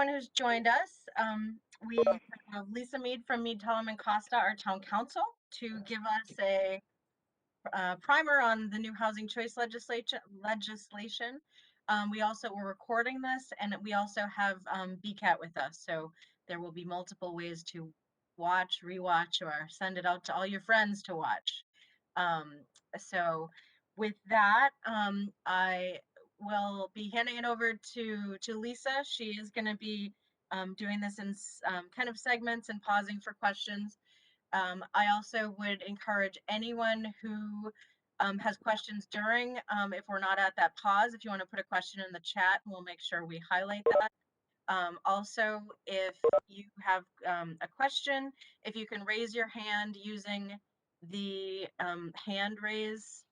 everyone who's joined us. We have Lisa Mead from Mead, Tellem and Costa, our town council, to give us a primer on the new housing choice legislation. We're recording this, and we also have BCAT with us. So there will be multiple ways to watch, rewatch, or send it out to all your friends to watch. So with that, I will be handing it over to Lisa. She is going to be doing this in kind of segments and pausing for questions. I also would encourage anyone who has questions during, if we're not at that pause, if you want to put a question in the chat, we'll make sure we highlight that. Also, if you have a question, if you can raise your hand using the hand raise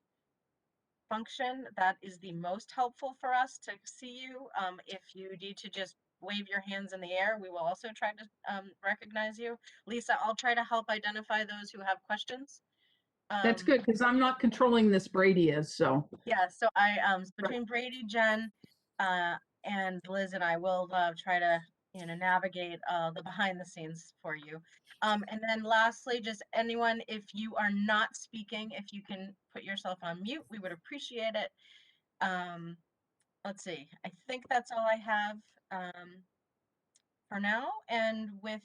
function, that is the most helpful for us to see you. If you need to just wave your hands in the air, we will also try to recognize you. Lisa, I'll try to help identify those who have questions. That's good, because I'm not controlling this. Brady is, so. Yeah, so between Brady, Jen, and Liz and I will try to navigate the behind the scenes for you. And then lastly, just anyone, if you are not speaking, if you can put yourself on mute, we would appreciate it. Let's see, I think that's all I have for now. And with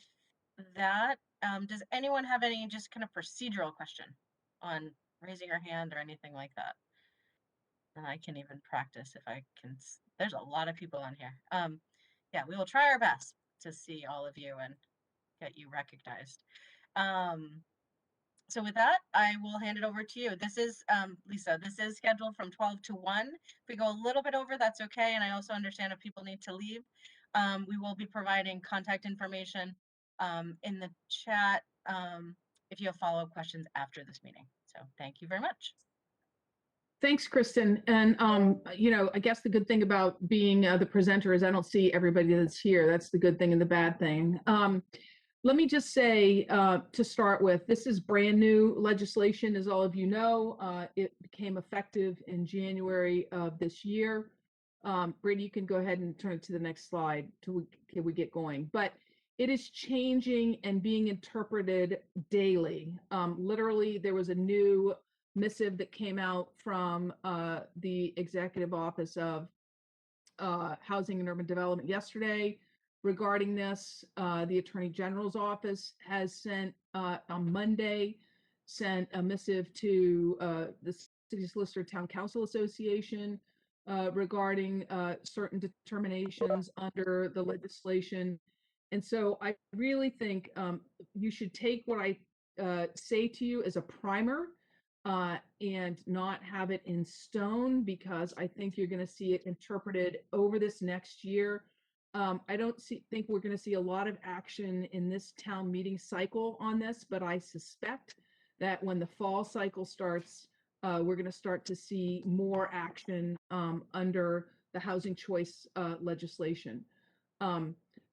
that, does anyone have any just kind of procedural question on raising your hand or anything like that? And I can even practice if I can. There's a lot of people on here. Yeah, we will try our best to see all of you and get you recognized. So with that, I will hand it over to you. This is, Lisa, this is scheduled from 12 to 1. If we go a little bit over, that's okay. And I also understand if people need to leave. We will be providing contact information in the chat if you have follow-up questions after this meeting. So thank you very much. Thanks, Kristen. And, I guess the good thing about being the presenter is I don't see everybody that's here. That's the good thing and the bad thing. Let me just say, to start with, this is brand new legislation, as all of you know. It became effective in January of this year. Brady, you can go ahead and turn it to the next slide till we get going. But it is changing and being interpreted daily. Literally, there was a new missive that came out from the Executive Office of Housing and Urban Development yesterday regarding this. The Attorney General's office has sent on Monday a missive to the City Solicitor Town Council Association regarding certain determinations under the legislation. And so I really think you should take what I say to you as a primer and not have it in stone, because I think you're going to see it interpreted over this next year. I don't think we're going to see a lot of action in this town meeting cycle on this, but I suspect that when the fall cycle starts, we're going to start to see more action under the housing choice legislation.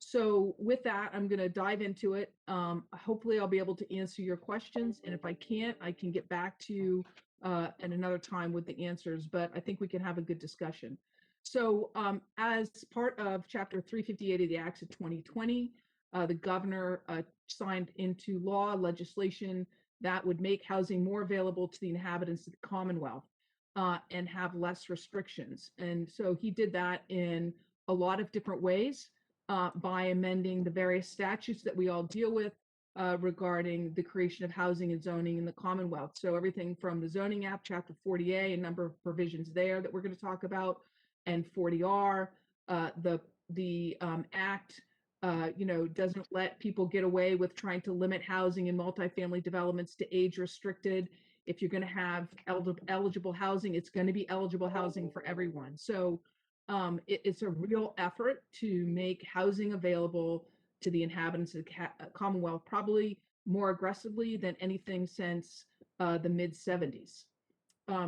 So with that, I'm going to dive into it. Hopefully I'll be able to answer your questions. And if I can't, I can get back to you at another time with the answers, but I think we can have a good discussion. So as part of Chapter 358 of the Acts of 2020, the governor signed into law legislation that would make housing more available to the inhabitants of the Commonwealth and have less restrictions. And so he did that in a lot of different ways. By amending the various statutes that we all deal with regarding the creation of housing and zoning in the Commonwealth. So everything from the Zoning Act, Chapter 40A, a number of provisions there that we're going to talk about, and 40R. The Act, doesn't let people get away with trying to limit housing in multifamily developments to age restricted. If you're going to have eligible housing, it's going to be eligible housing for everyone. So it's a real effort to make housing available to the inhabitants of the Commonwealth, probably more aggressively than anything since the mid-70s.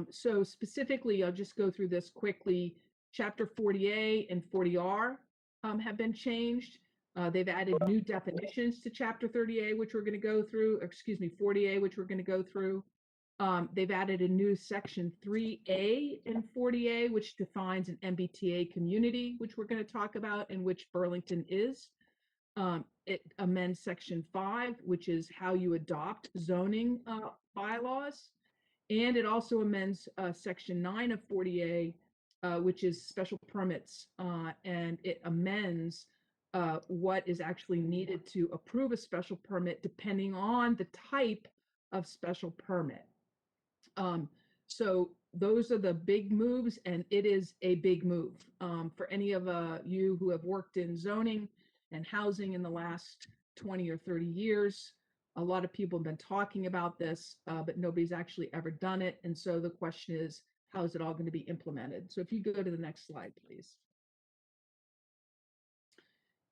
So specifically, I'll just go through this quickly. Chapter 40A and 40R have been changed. They've added new definitions to Chapter 30A, which we're going to go through, 40A, which we're going to go through. They've added a new section 3A in 40A, which defines an MBTA community, which we're going to talk about, and which Burlington is. It amends section 5, which is how you adopt zoning bylaws. And it also amends section 9 of 40A, which is special permits. And it amends what is actually needed to approve a special permit depending on the type of special permit. So those are the big moves, and it is a big move. For any of you who have worked in zoning and housing in the last 20 or 30 years, a lot of people have been talking about this, but nobody's actually ever done it. And so the question is, how is it all going to be implemented? So if you go to the next slide, please.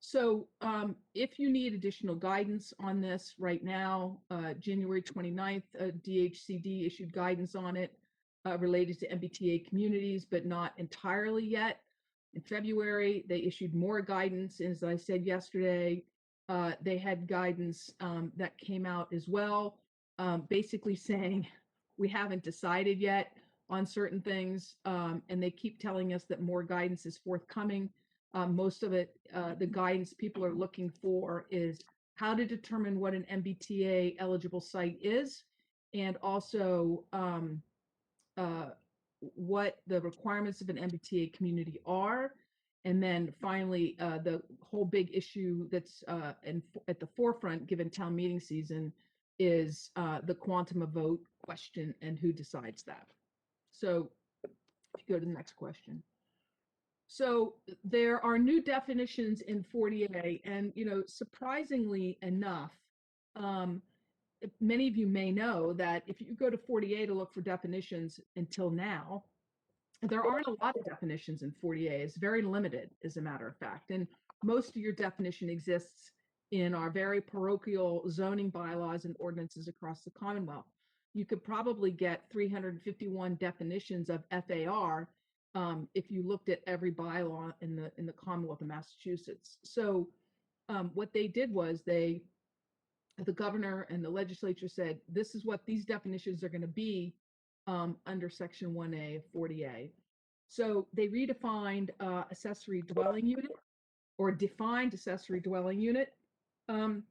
So if you need additional guidance on this right now, January 29th, DHCD issued guidance on it related to MBTA communities, but not entirely yet. In February, they issued more guidance. As I said yesterday, they had guidance that came out as well, basically saying we haven't decided yet on certain things, and they keep telling us that more guidance is forthcoming. Most of it, the guidance people are looking for is how to determine what an MBTA eligible site is, and also what the requirements of an MBTA community are. And then finally, the whole big issue that's at the forefront given town meeting season is the quantum of vote question and who decides that. So if you go to the next question. So there are new definitions in 40A, and surprisingly enough, many of you may know that if you go to 40A to look for definitions until now, there aren't a lot of definitions in 40A. It's very limited, as a matter of fact. And most of your definition exists in our very parochial zoning bylaws and ordinances across the Commonwealth. You could probably get 351 definitions of FAR if you looked at every bylaw in the Commonwealth of Massachusetts. So what they did was the governor and the legislature said, this is what these definitions are going to be under section 1A of 40A. So they redefined accessory dwelling unit, or defined accessory dwelling unit in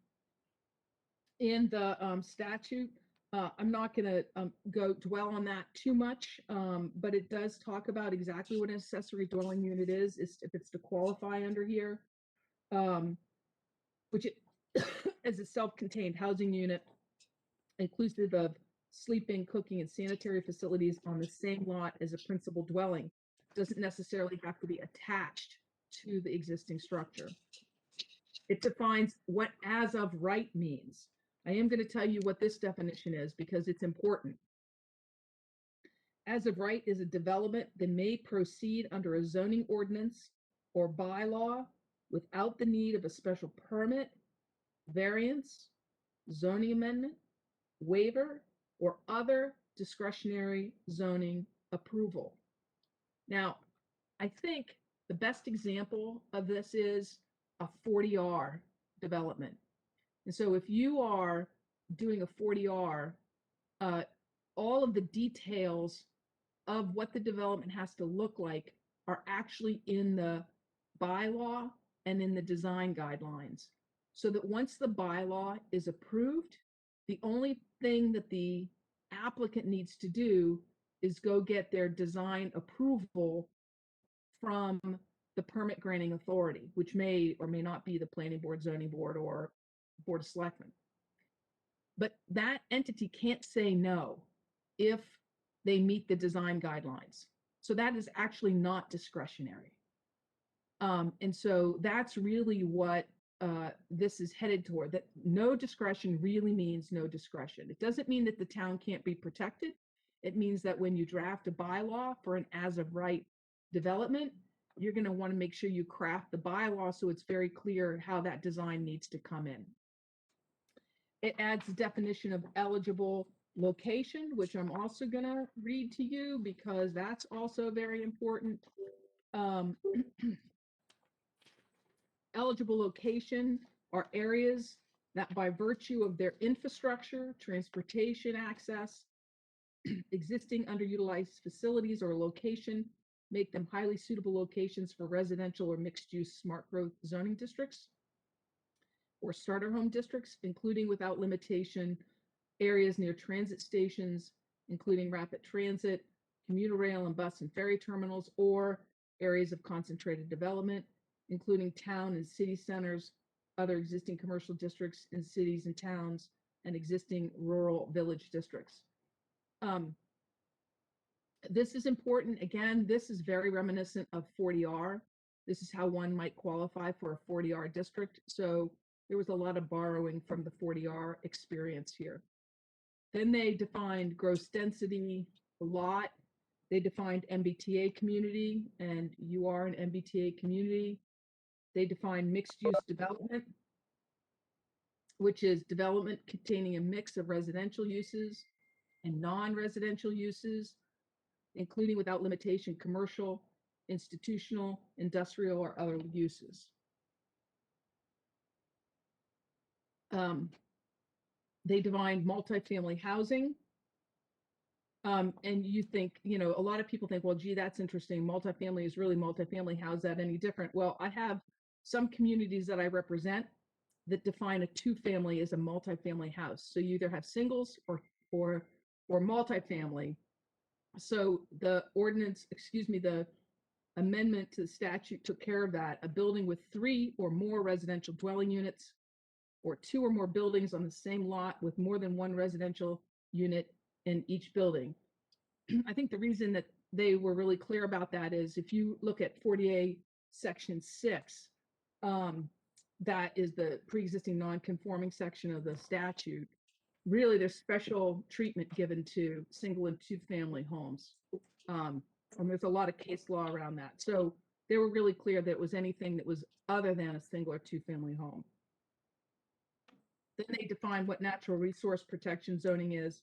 the statute. I'm not going to go dwell on that too much, but it does talk about exactly what an accessory dwelling unit is if it's to qualify under here, which it as a self-contained housing unit inclusive of sleeping, cooking, and sanitary facilities on the same lot as a principal dwelling. Doesn't necessarily have to be attached to the existing structure. It defines what as of right means. I am going to tell you what this definition is because it's important. As of right is a development that may proceed under a zoning ordinance or bylaw without the need of a special permit, variance, zoning amendment, waiver, or other discretionary zoning approval. Now, I think the best example of this is a 40R development. And so if you are doing a 40R, all of the details of what the development has to look like are actually in the bylaw and in the design guidelines. So that once the bylaw is approved, the only thing that the applicant needs to do is go get their design approval from the permit granting authority, which may or may not be the planning board, zoning board, or board of selectmen. But that entity can't say no if they meet the design guidelines. So that is actually not discretionary. And so that's really what this is headed toward, that no discretion really means no discretion. It doesn't mean that the town can't be protected. It means that when you draft a bylaw for an as of right development, you're going to want to make sure you craft the bylaw so it's very clear how that design needs to come in. It adds a definition of eligible location, which I'm also going to read to you because that's also very important. Eligible location are areas that by virtue of their infrastructure, transportation access, existing underutilized facilities or location, make them highly suitable locations for residential or mixed-use smart growth zoning districts or starter home districts, including without limitation areas near transit stations, including rapid transit, commuter rail and bus and ferry terminals, or areas of concentrated development, including town and city centers, other existing commercial districts in cities and towns, and existing rural village districts. This is important. Again, this is very reminiscent of 40R. This is how one might qualify for a 40R district. So there was a lot of borrowing from the 40R experience here. Then they defined gross density, lot. They defined MBTA community, and you are an MBTA community. They defined mixed use development, which is development containing a mix of residential uses and non-residential uses, including without limitation commercial, institutional, industrial, or other uses. They defined multifamily housing. And you think, you know, a lot of people think, well, gee, that's interesting. Multifamily is really multifamily. How's that any different? Well, I have some communities that I represent that define a two-family as a multifamily house. So you either have singles or multifamily. So the ordinance, excuse me, the amendment to the statute took care of that. A building with 3 or more residential dwelling units or 2 or more buildings on the same lot with more than 1 residential unit in each building. I think the reason that they were really clear about that is if you look at 48 section 6, that is the pre-existing non-conforming section of the statute. Really, there's special treatment given to single and two-family homes. And there's a lot of case law around that. So they were really clear that it was anything that was other than a single or two-family home. Then they define what natural resource protection zoning is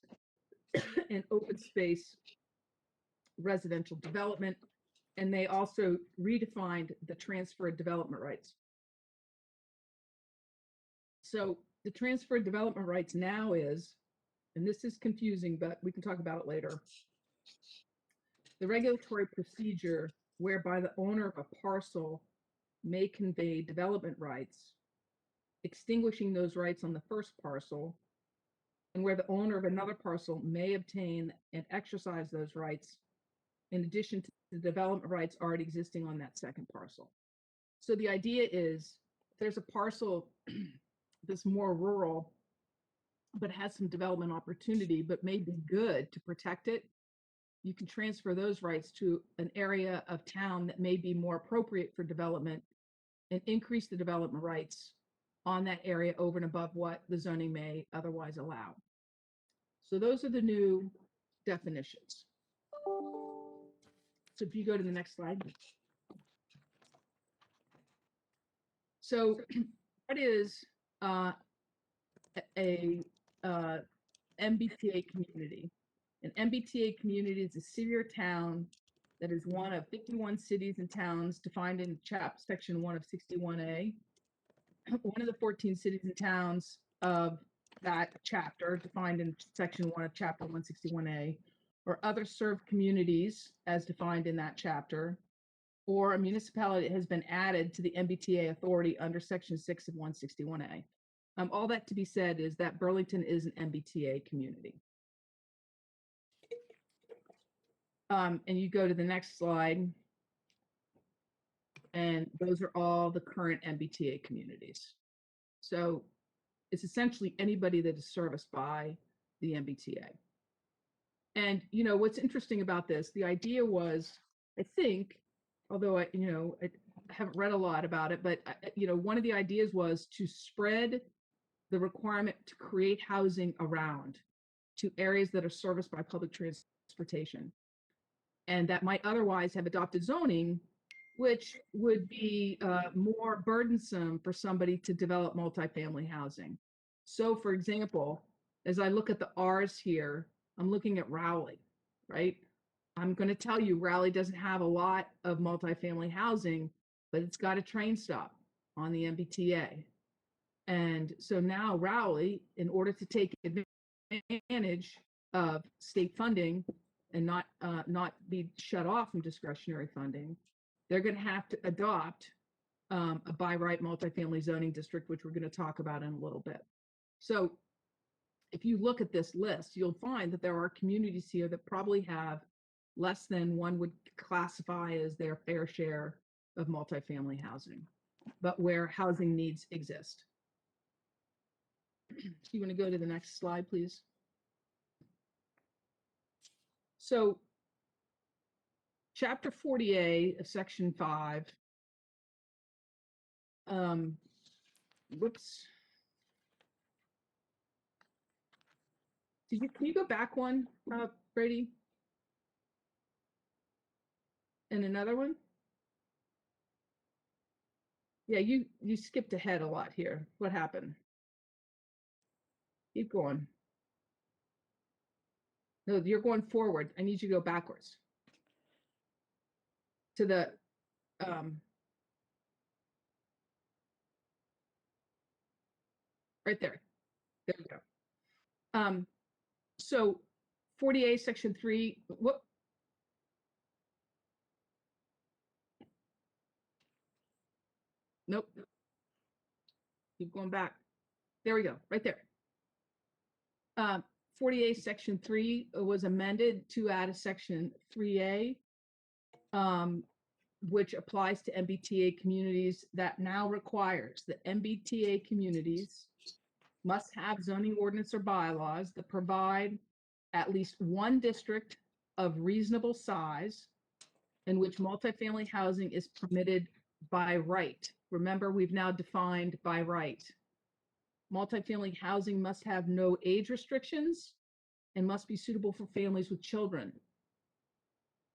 and open space residential development. And they also redefined the transfer of development rights. So the transfer of development rights now is, and this is confusing, but we can talk about it later, the regulatory procedure whereby the owner of a parcel may convey development rights, extinguishing those rights on the first parcel, and where the owner of another parcel may obtain and exercise those rights in addition to the development rights already existing on that second parcel. So the idea is if there's a parcel that's more rural, but has some development opportunity, but may be good to protect it, you can transfer those rights to an area of town that may be more appropriate for development and increase the development rights on that area over and above what the zoning may otherwise allow. So those are the new definitions. So if you go to the next slide. So what is a MBTA community? An MBTA community is a city or town that is one of 51 cities and towns defined in section 1 of 61A. One of the 14 cities and towns of that chapter defined in section 1 of chapter 161A, or other served communities as defined in that chapter, or a municipality that has been added to the MBTA authority under section 6 of 161A. All that to be said is that Burlington is an MBTA community. And you go to the next slide, and those are all the current MBTA communities. So it's essentially anybody that is serviced by the MBTA. And you know what's interesting about this, the idea was, I think, although I haven't read a lot about it, but one of the ideas was to spread the requirement to create housing around to areas that are serviced by public transportation, and that might otherwise have adopted zoning, which would be more burdensome for somebody to develop multifamily housing. So for example, as I look at the R's here, I'm looking at Rowley, right? I'm going to tell you Rowley doesn't have a lot of multifamily housing, but it's got a train stop on the MBTA. And so now Rowley, in order to take advantage of state funding and not be shut off from discretionary funding, they're going to have to adopt a by right multifamily zoning district, which we're going to talk about in a little bit. So if you look at this list, you'll find that there are communities here that probably have less than one would classify as their fair share of multifamily housing, but where housing needs exist. You want to go to the next slide, please? So Chapter 40A of Section 5, whoops. Can you go back one, Brady? And another one? Yeah, you skipped ahead a lot here. What happened? Keep going. No, you're going forward. I need you to go backwards. To the, right there. There we go. So 40A Section 3, what? Nope. Keep going back. There we go, right there. 40A Section 3 was amended to add a Section 3A, which applies to MBTA communities, that now requires that MBTA communities must have zoning ordinance or bylaws that provide at least one district of reasonable size in which multifamily housing is permitted by right. Remember, we've now defined by right. Multifamily housing must have no age restrictions and must be suitable for families with children.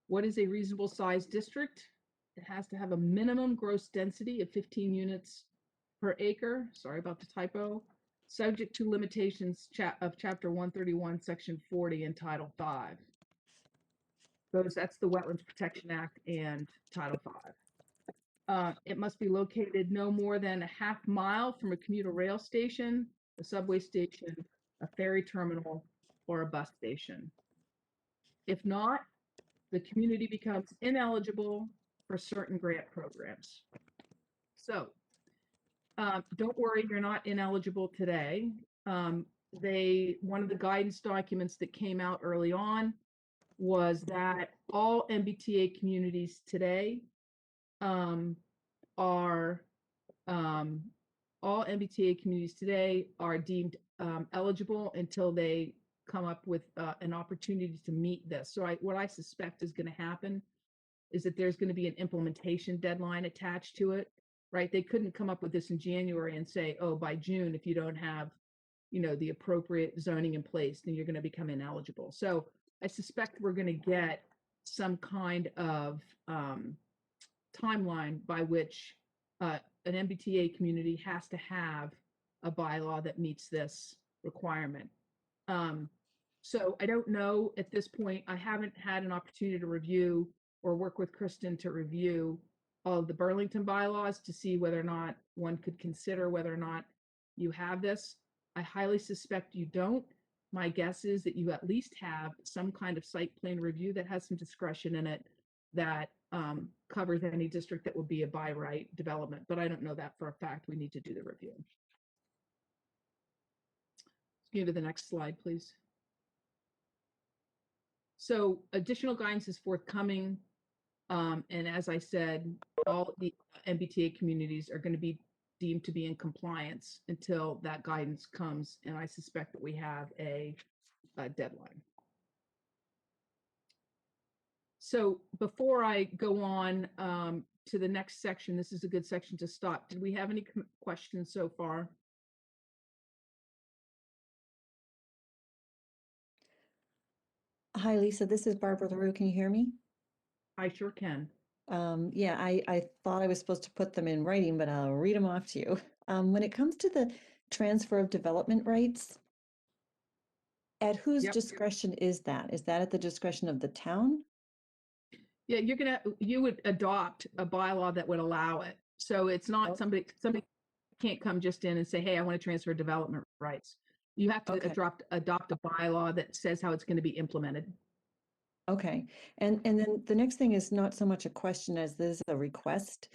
What is a reasonable size district? It has to have a minimum gross density of 15 units per acre. Sorry about the typo. Subject to limitations of Chapter 131, Section 40 and Title 5. That's the Wetlands Protection Act and Title 5. It must be located no more than a half mile from a commuter rail station, a subway station, a ferry terminal, or a bus station. If not, the community becomes ineligible for certain grant programs. So don't worry, you're not ineligible today. One of the guidance documents that came out early on was that all MBTA communities today are deemed eligible until they come up with an opportunity to meet this. So what I suspect is going to happen is that there's going to be an implementation deadline attached to it, right? They couldn't come up with this in January and say, oh, by June, if you don't have, the appropriate zoning in place, then you're going to become ineligible. So I suspect we're going to get some kind of timeline by which an MBTA community has to have a bylaw that meets this requirement. So I don't know at this point. I haven't had an opportunity to review or work with Kristen to review all of the Burlington bylaws to see whether or not one could consider whether or not you have this. I highly suspect you don't. My guess is that you at least have some kind of site plan review that has some discretion in it that covers any district that would be a by right development, but I don't know that for a fact. We need to do the review. Go to the next slide, please. So additional guidance is forthcoming. And as I said, all the MBTA communities are going to be deemed to be in compliance until that guidance comes. And I suspect that we have a deadline. So before I go on to the next section, this is a good section to stop. Did we have any questions so far? Hi, Lisa. This is Barbara LaRue. Can you hear me? I sure can. Yeah, I thought I was supposed to put them in writing, but I'll read them off to you. When it comes to the transfer of development rights, at whose Yep. discretion is that? Is that at the discretion of the town? Yeah, you would adopt a bylaw that would allow it. So it's not somebody can't come just in and say, hey, I want to transfer development rights. You have to Okay. adopt a bylaw that says how it's going to be implemented. Okay, and then the next thing is not so much a question as this is a request.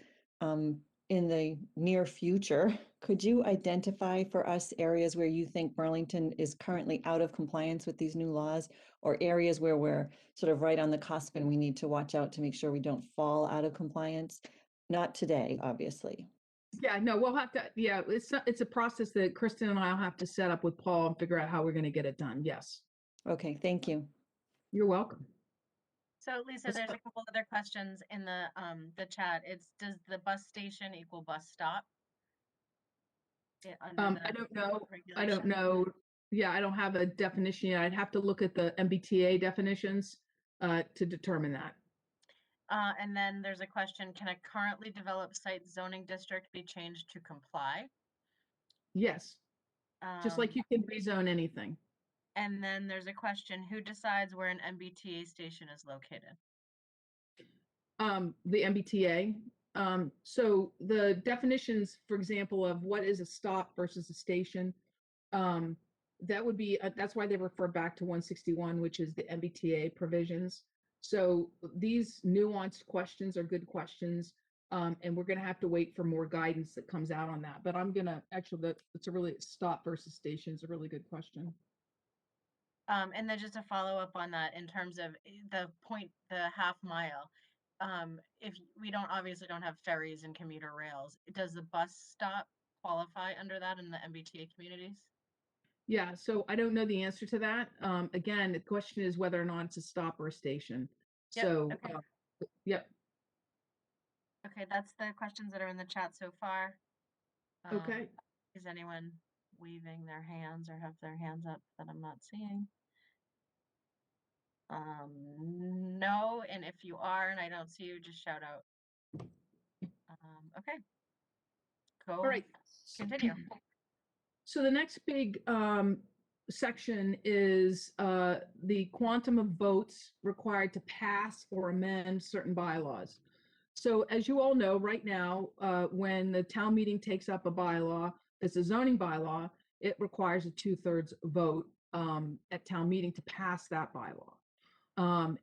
In the near future, could you identify for us areas where you think Burlington is currently out of compliance with these new laws, or areas where we're sort of right on the cusp and we need to watch out to make sure we don't fall out of compliance? Not today, obviously. Yeah, no, we'll have to, yeah, it's a process that Kristen and I'll have to set up with Paul and figure out how we're going to get it done. Yes. Okay, thank you. You're welcome. So Lisa, there's a couple other questions in the chat. It's, does the bus station equal bus stop? Under I don't know. I regulation? don't know. Yeah, I don't have a definition yet. I'd have to look at the MBTA definitions to determine that. And then there's a question, can a currently developed site zoning district be changed to comply? Yes, just like you can rezone anything. And then there's a question, who decides where an MBTA station is located? The MBTA. So the definitions, for example, of what is a stop versus a station, that would be, that's why they refer back to 161, which is the MBTA provisions. So these nuanced questions are good questions. And we're going to have to wait for more guidance that comes out on that. But I'm going to actually, that's a really, stop versus station is a really good question. And then just to follow up on that, in terms of the half mile, if we obviously don't have ferries and commuter rails, does the bus stop qualify under that in the MBTA communities? Yeah, so I don't know the answer to that. Again, the question is whether or not it's a stop or a station. Yep, So, okay. Yep. Okay, that's the questions that are in the chat so far. Okay. Is anyone waving their hands or have their hands up that I'm not seeing? No, and if you are and I don't see you, just shout out. Okay. Cool. All right. Continue. So the next big section is the quantum of votes required to pass or amend certain bylaws. So as you all know, right now, when the town meeting takes up a bylaw, it's a zoning bylaw, it requires a 2/3 vote at town meeting to pass that bylaw.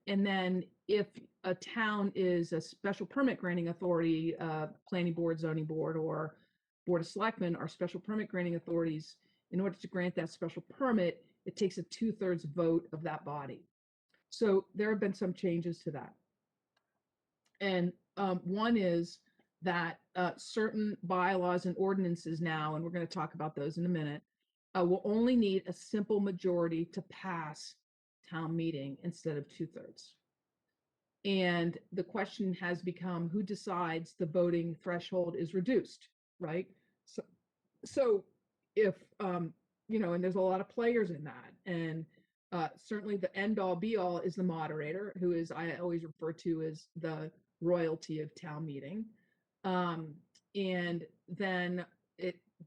And then if a town is a special permit granting authority, planning board, zoning board, or board of selectmen are special permit granting authorities, in order to grant that special permit, it takes a 2/3 vote of that body. So there have been some changes to that. And one is that certain bylaws and ordinances now, and we're going to talk about those in a minute, will only need a simple majority to pass town meeting instead of 2/3. And the question has become who decides the voting threshold is reduced, right? So if, you know, and there's a lot of players in that. And certainly the end all be all is the moderator, who is, I always refer to as the royalty of town meeting. And then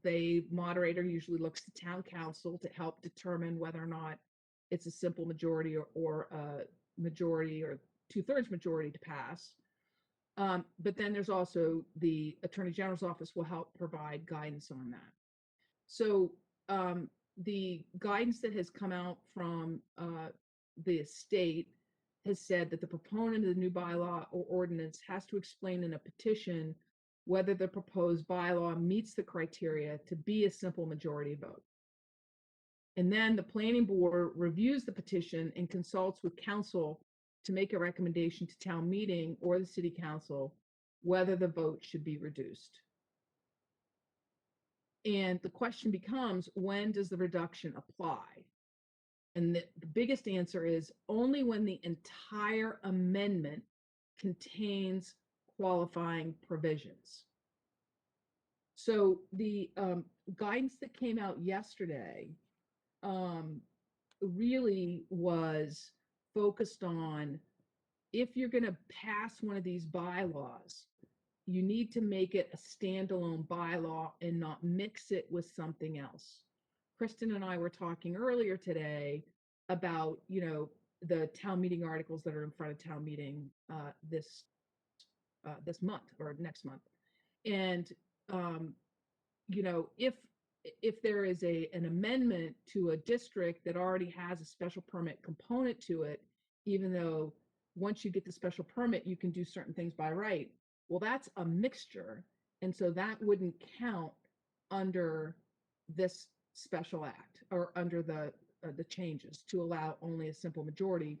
the moderator usually looks to town council to help determine whether or not it's a simple majority or a majority or 2/3 majority to pass. But then there's also the Attorney General's office will help provide guidance on that. So the guidance that has come out from the state has said that the proponent of the new bylaw or ordinance has to explain in a petition whether the proposed bylaw meets the criteria to be a simple majority vote. And then the planning board reviews the petition and consults with council to make a recommendation to town meeting or the city council whether the vote should be reduced. And the question becomes, when does the reduction apply? And the biggest answer is only when the entire amendment contains qualifying provisions. So the guidance that came out yesterday really was focused on, if you're going to pass one of these bylaws, you need to make it a standalone bylaw and not mix it with something else. Kristen and I were talking earlier today about, you know, the town meeting articles that are in front of town meeting this month or next month. And, you know, if if there is an amendment to a district that already has a special permit component to it, even though once you get the special permit, you can do certain things by right. Well, that's a mixture. And so that wouldn't count under this special act or under the changes to allow only a simple majority.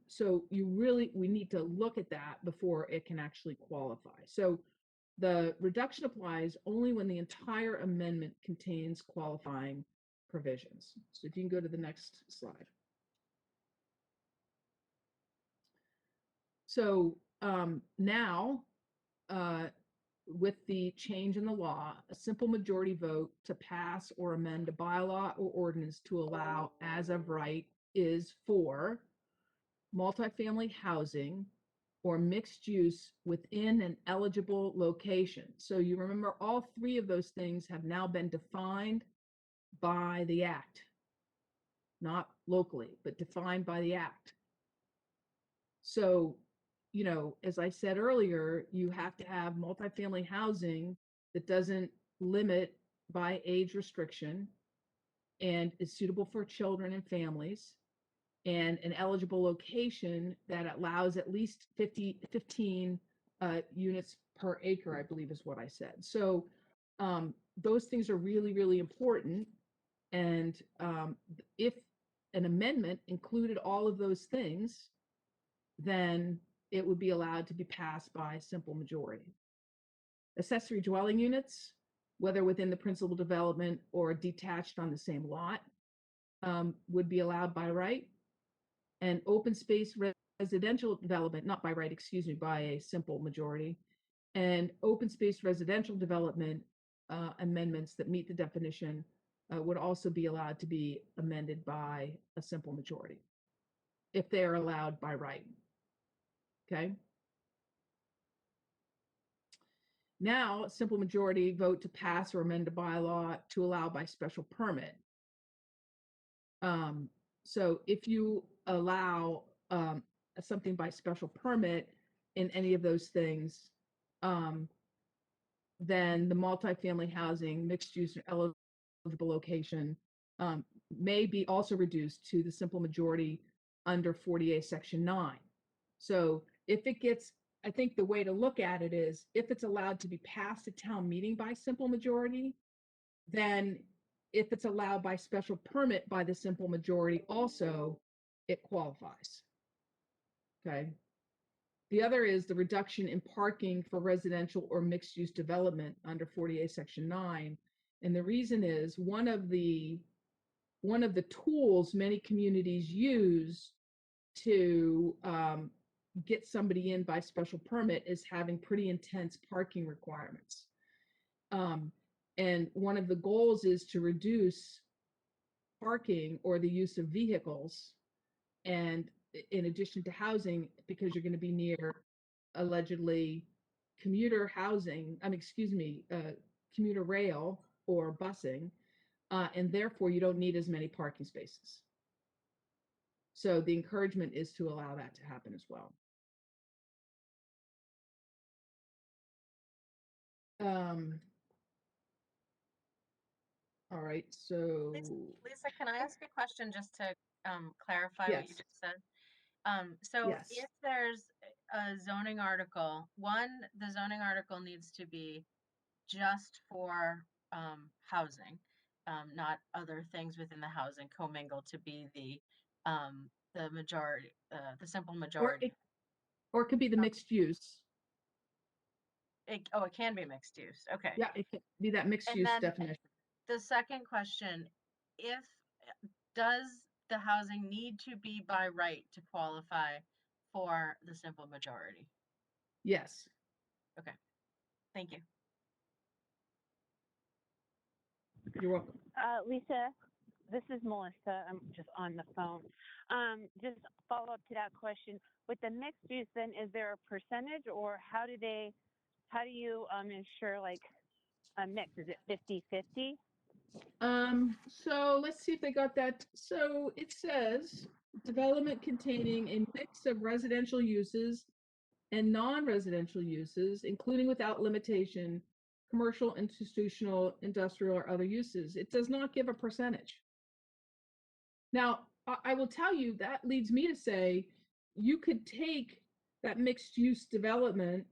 So we need to look at that before it can actually qualify. So the reduction applies only when the entire amendment contains qualifying provisions. So if you can go to the next slide. So now, with the change in the law, a simple majority vote to pass or amend a bylaw or ordinance to allow as of right is for multifamily housing or mixed use within an eligible location. So you remember all three of those things have now been defined by the act, not locally, but defined by the act. So, as I said earlier, you have to have multifamily housing that doesn't limit by age restriction and is suitable for children and families, and an eligible location that allows at least 15 units per acre, I believe is what I said. So those things are really, really important. And if an amendment included all of those things, then it would be allowed to be passed by a simple majority. Accessory dwelling units, whether within the principal development or detached on the same lot, would be allowed by right. And open space residential development, not by right, excuse me, by a simple majority. And open space residential development amendments that meet the definition would also be allowed to be amended by a simple majority if they are allowed by right. Okay. Now, simple majority vote to pass or amend a bylaw to allow by special permit. So if you allow something by special permit in any of those things, then the multifamily housing, mixed use, eligible location may be also reduced to the simple majority under 40A Section 9. So if it gets, I think the way to look at it is if it's allowed to be passed at town meeting by simple majority, then if it's allowed by special permit by the simple majority also, it qualifies. Okay. The other is the reduction in parking for residential or mixed use development under 40A Section 9. And the reason is one of the tools many communities use to get somebody in by special permit is having pretty intense parking requirements. And one of the goals is to reduce parking or the use of vehicles. And in addition to housing, because you're going to be near allegedly commuter housing, commuter rail or busing, and therefore you don't need as many parking spaces. So the encouragement is to allow that to happen as well. All right, so Lisa, can I ask a question just to clarify what you yes, just said? So yes, if there's a zoning article, the zoning article needs to be just for housing, not other things within the housing commingled to be the majority, the simple majority. Or it could be the mixed use. It can be mixed use. Okay. Yeah, it could be that mixed And use then definition. the second question, does the housing need to be by right to qualify for the simple majority? Yes. Okay, thank you. You're welcome. Lisa, this is Melissa. I'm just on the phone. Just follow up to that question. With the mixed use, then, is there a percentage, or how do you ensure like a mix? Is it 50-50? So let's see if they got that. So it says development containing a mix of residential uses and non-residential uses, including without limitation, commercial, institutional, industrial, or other uses. It does not give a percentage. Now, I will tell you that leads me to say you could take that mixed use development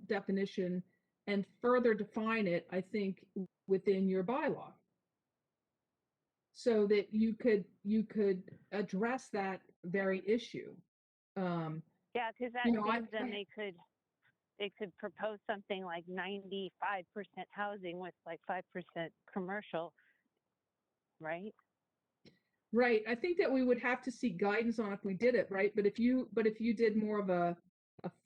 definition and further define it, I think, within your bylaw, so that you could address that very issue. Yeah, because that seems then they could propose something like 95% housing with like 5% commercial, right? Right. I think that we would have to seek guidance on if we did it, right? But if you did more of a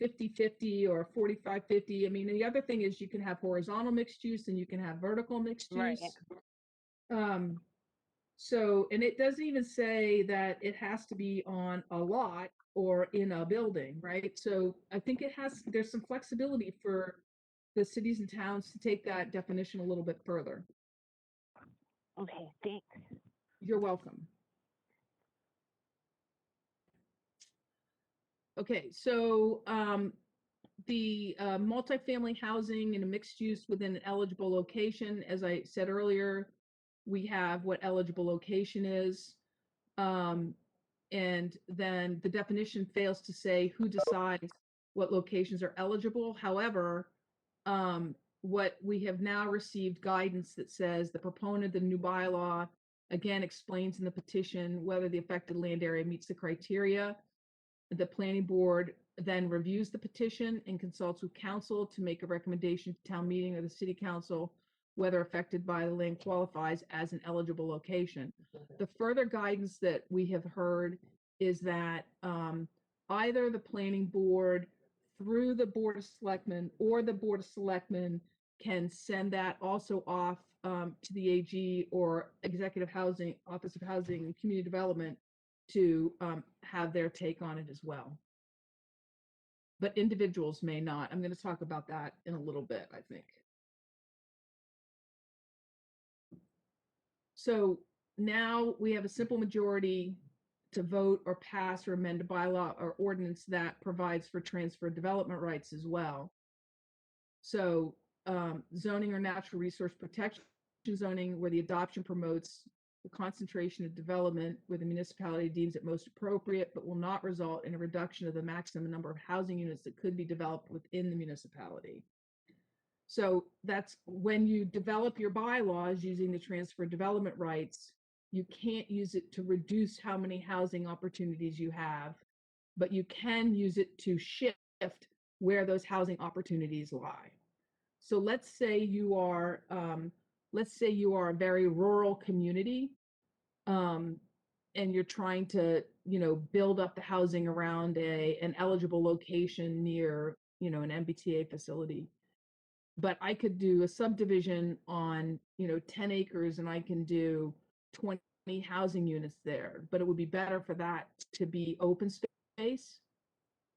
50-50 or a 45-50, I mean, the other thing is you can have horizontal mixed use and you can have vertical mixed Right. use. So, and it doesn't even say that it has to be on a lot or in a building, right? So I think there's some flexibility for the cities and towns to take that definition a little bit further. Okay, thanks. You're welcome. Okay, so the multifamily housing in a mixed use within an eligible location, as I said earlier, we have what eligible location is. And then the definition fails to say who decides what locations are eligible. However, what we have now received guidance that says the proponent of the new bylaw again explains in the petition whether the affected land area meets the criteria. The planning board then reviews the petition and consults with council to make a recommendation to town meeting or the city council whether affected by the land qualifies as an eligible location. The further guidance that we have heard is that either the planning board through the Board of Selectmen or the Board of Selectmen can send that also off to the AG or Executive Housing, Office of Housing and Community Development to have their take on it as well. But individuals may not. I'm going to talk about that in a little bit, I think. So now we have a simple majority to vote or pass or amend a bylaw or ordinance that provides for transfer development rights as well. So zoning or natural resource protection zoning, where the adoption promotes the concentration of development where the municipality deems it most appropriate, but will not result in a reduction of the maximum number of housing units that could be developed within the municipality. So that's when you develop your bylaws using the transfer development rights, you can't use it to reduce how many housing opportunities you have, but you can use it to shift where those housing opportunities lie. So let's say you are a very rural community, and you're trying to, build up the housing around an eligible location near, an MBTA facility. But I could do a subdivision on, 10 acres and I can do 20 housing units there, but it would be better for that to be open space.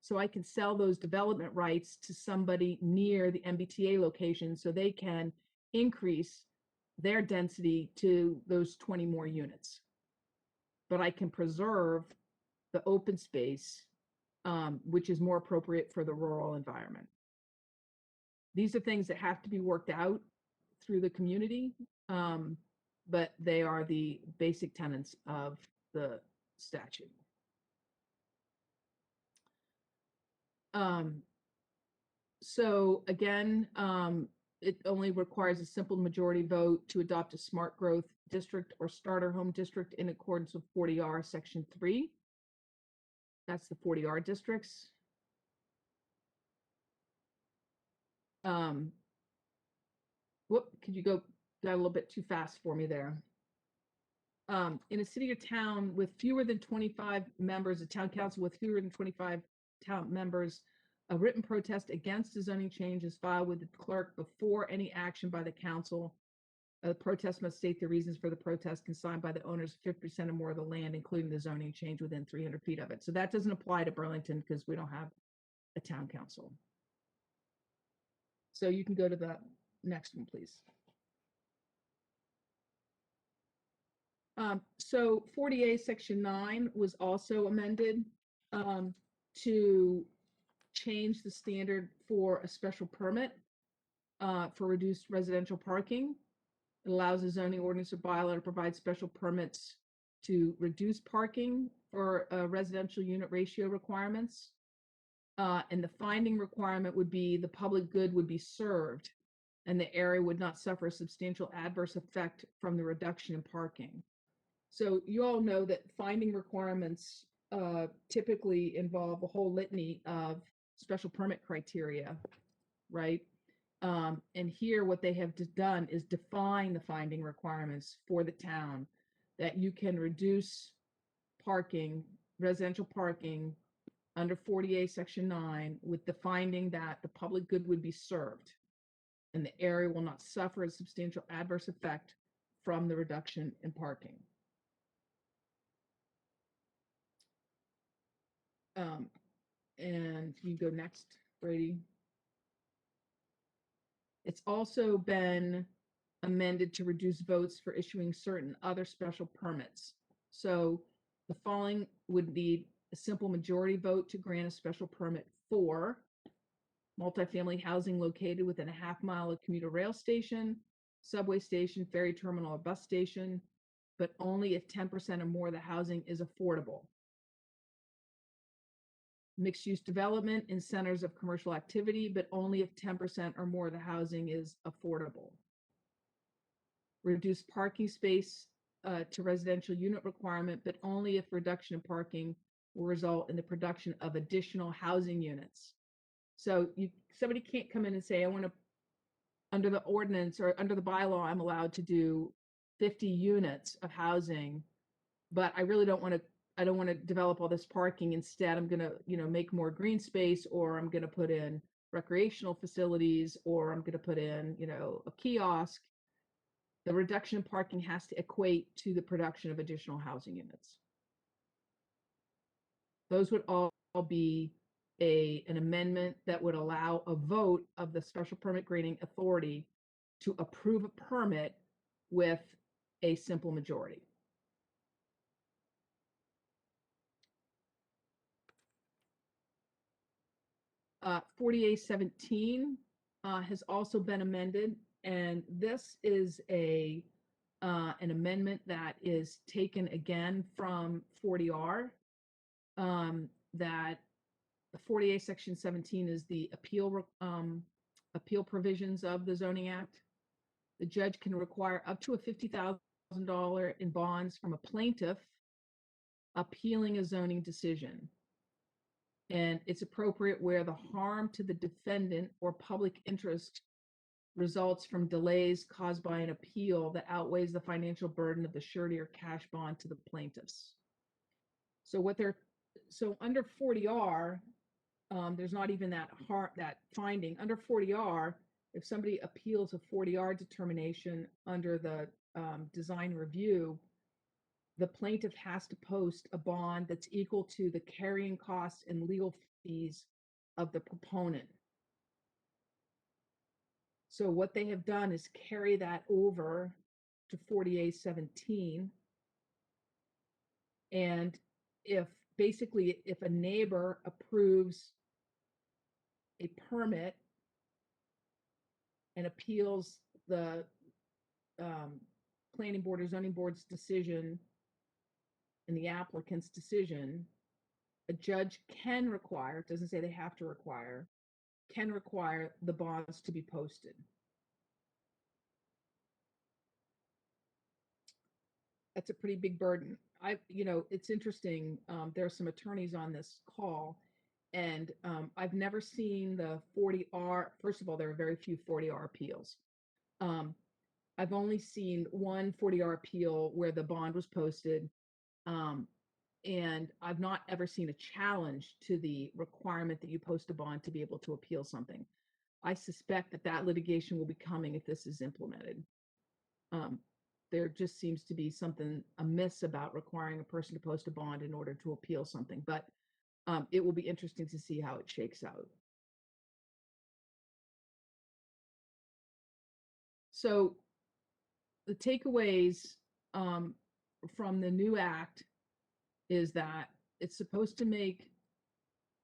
So I can sell those development rights to somebody near the MBTA location so they can increase their density to those 20 more units. But I can preserve the open space, which is more appropriate for the rural environment. These are things that have to be worked out through the community, but they are the basic tenets of the statute. So again, it only requires a simple majority vote to adopt a smart growth district or starter home district in accordance with 40R Section 3. That's the 40R districts. Could you go a little bit too fast for me there? In a city or town with fewer than 25 members, a town council with fewer than 25 town members, a written protest against a zoning change is filed with the clerk before any action by the council. The protest must state the reasons for the protest consigned by the owners of 50% or more of the land, including the zoning change within 300 feet of it. So that doesn't apply to Burlington because we don't have a town council. So you can go to the next one, please. So 40A Section 9 was also amended to change the standard for a special permit. for reduced residential parking. It allows the zoning ordinance or bylaw to provide special permits to reduce parking for residential unit ratio requirements. And the finding requirement would be the public good would be served and the area would not suffer a substantial adverse effect from the reduction in parking. So you all know that finding requirements typically involve a whole litany of special permit criteria, right? And here what they have done is define the finding requirements for the town that you can reduce parking, residential parking under 40A Section 9 with the finding that the public good would be served and the area will not suffer a substantial adverse effect from the reduction in parking. And you go next, Brady. It's also been amended to reduce votes for issuing certain other special permits. So the following would need a simple majority vote to grant a special permit for multifamily housing located within a half-mile of commuter rail station, subway station, ferry terminal, or bus station, but only if 10% or more of the housing is affordable. Mixed-use development in centers of commercial activity, but only if 10% or more of the housing is affordable. Reduce parking space to residential unit requirement, but only if reduction in parking will result in the production of additional housing units. So somebody can't come in and say, I want to, under the ordinance or under the bylaw, I'm allowed to do 50 units of housing, but I really don't want to, I don't want to develop all this parking. Instead, I'm going to, make more green space, or I'm going to put in recreational facilities, or I'm going to put in, a kiosk. The reduction in parking has to equate to the production of additional housing units. Those would all be an amendment that would allow a vote of the special permit granting authority to approve a permit with a simple majority. Uh, 4817 has also been amended, and this is an amendment that is taken again from 40R. That 48 Section 17 is the appeal provisions of the Zoning Act. The judge can require up to a $50,000 in bonds from a plaintiff appealing a zoning decision. And it's appropriate where the harm to the defendant or public interest results from delays caused by an appeal that outweighs the financial burden of the surety or cash bond to the plaintiffs. So under 40R, there's not even that finding. Under 40R, if somebody appeals a 40R determination under the design review, the plaintiff has to post a bond that's equal to the carrying costs and legal fees of the proponent. So what they have done is carry that over to 4817. And if a neighbor approves a permit and appeals the planning board or zoning board's decision and the applicant's decision, a judge can require, it doesn't say they have to require, can require the bonds to be posted. That's a pretty big burden. It's interesting. There are some attorneys on this call, and I've never seen the 40R. First of all, there are very few 40R appeals. I've only seen one 40R appeal where the bond was posted. And I've not ever seen a challenge to the requirement that you post a bond to be able to appeal something. I suspect that litigation will be coming if this is implemented. There just seems to be something amiss about requiring a person to post a bond in order to appeal something, but it will be interesting to see how it shakes out. So the takeaways from the new act is that it's supposed to make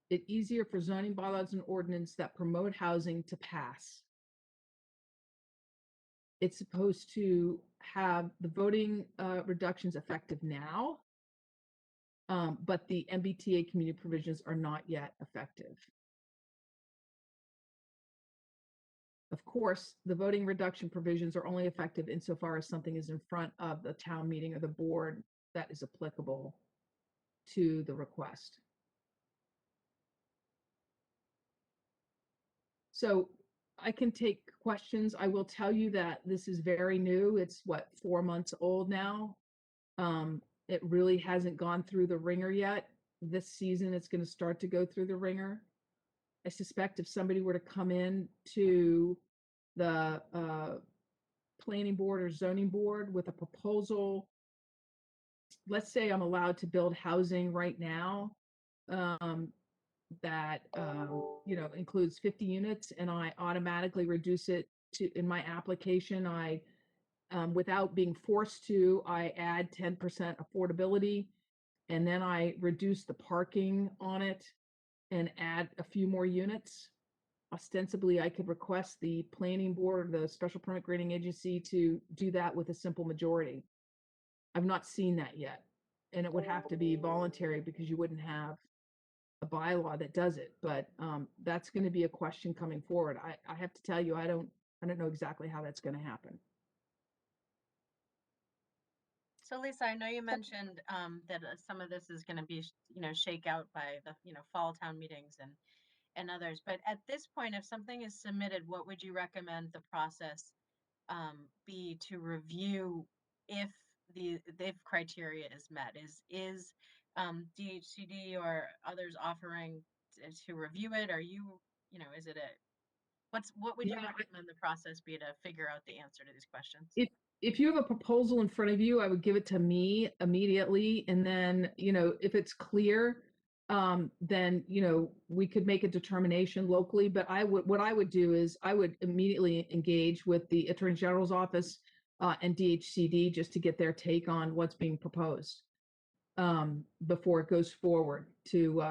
it easier for zoning bylaws and ordinance that promote housing to pass. it's supposed to have the voting reductions effective now, but the MBTA community provisions are not yet effective. Of course, the voting reduction provisions are only effective insofar as something is in front of the town meeting or the board that is applicable to the request. So I can take questions. I will tell you that this is very new. It's what, 4 months old now. It really hasn't gone through the ringer yet. This season, it's going to start to go through the ringer. I suspect if somebody were to come in to the planning board or zoning board with a proposal, let's say I'm allowed to build housing right now, that includes 50 units, and I automatically reduce it to, in my application, I without being forced to, I add 10% affordability, and then I reduce the parking on it and add a few more units. Ostensibly, I could request the planning board or the special permit granting agency to do that with a simple majority. I've not seen that yet, and it would have to be voluntary because you wouldn't have a bylaw that does it. But that's going to be a question coming forward. I have to tell you, I don't know exactly how that's going to happen. So Lisa, I know you mentioned that some of this is going to be, shake out by the, fall town meetings and others. But at this point, if something is submitted, what would you recommend the process be to review if if criteria is met? Is DHCD or others offering to review it? Are you, is it what would you Yeah, recommend the process be to figure out the answer to these questions? if you have a proposal in front of you, I would give it to me immediately. And then, if it's clear, then, we could make a determination locally. But what I would do is I would immediately engage with the Attorney General's office and DHCD just to get their take on what's being proposed before it goes forward to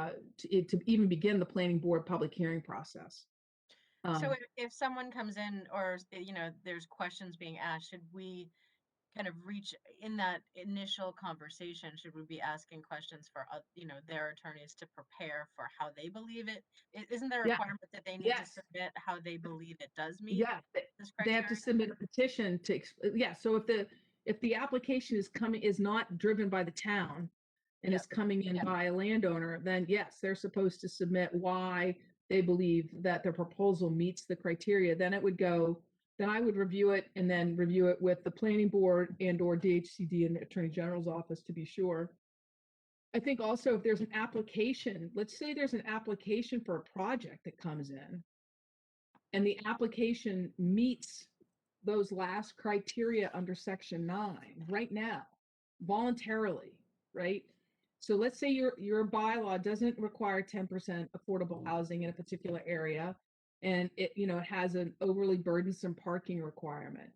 even begin the planning board public hearing process. So if someone comes in or, there's questions being asked, should we kind of reach in that initial conversation, should we be asking questions for, their attorneys to prepare for how they believe it? Isn't there a Yeah. requirement that they need to Yes. submit how they believe it does meet Yeah, this they have to criteria? submit a petition to, yeah, so if the application is not driven by the town and Yep. is coming in by a landowner, then yes, they're supposed to submit why they believe that their proposal meets the criteria. Then I would review it and then review it with the planning board and or DHCD and the Attorney General's office to be sure. I think also if there's an application, let's say there's an application for a project that comes in, and the application meets those last criteria under section 9 right now, voluntarily, right? So let's say your bylaw doesn't require 10% affordable housing in a particular area, and it has an overly burdensome parking requirement.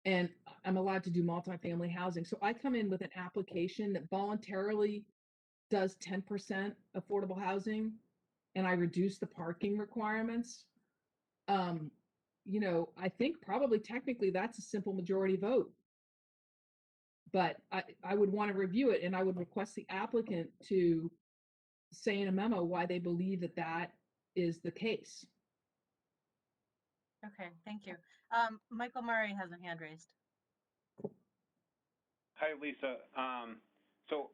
And I'm allowed to do multifamily housing. So I come in with an application that voluntarily does 10% affordable housing, and I reduce the parking requirements. I think probably technically that's a simple majority vote. But I would want to review it, and I would request the applicant to say in a memo why they believe that that is the case. Okay, thank you. Michael Murray has a hand raised. Hi, Lisa. So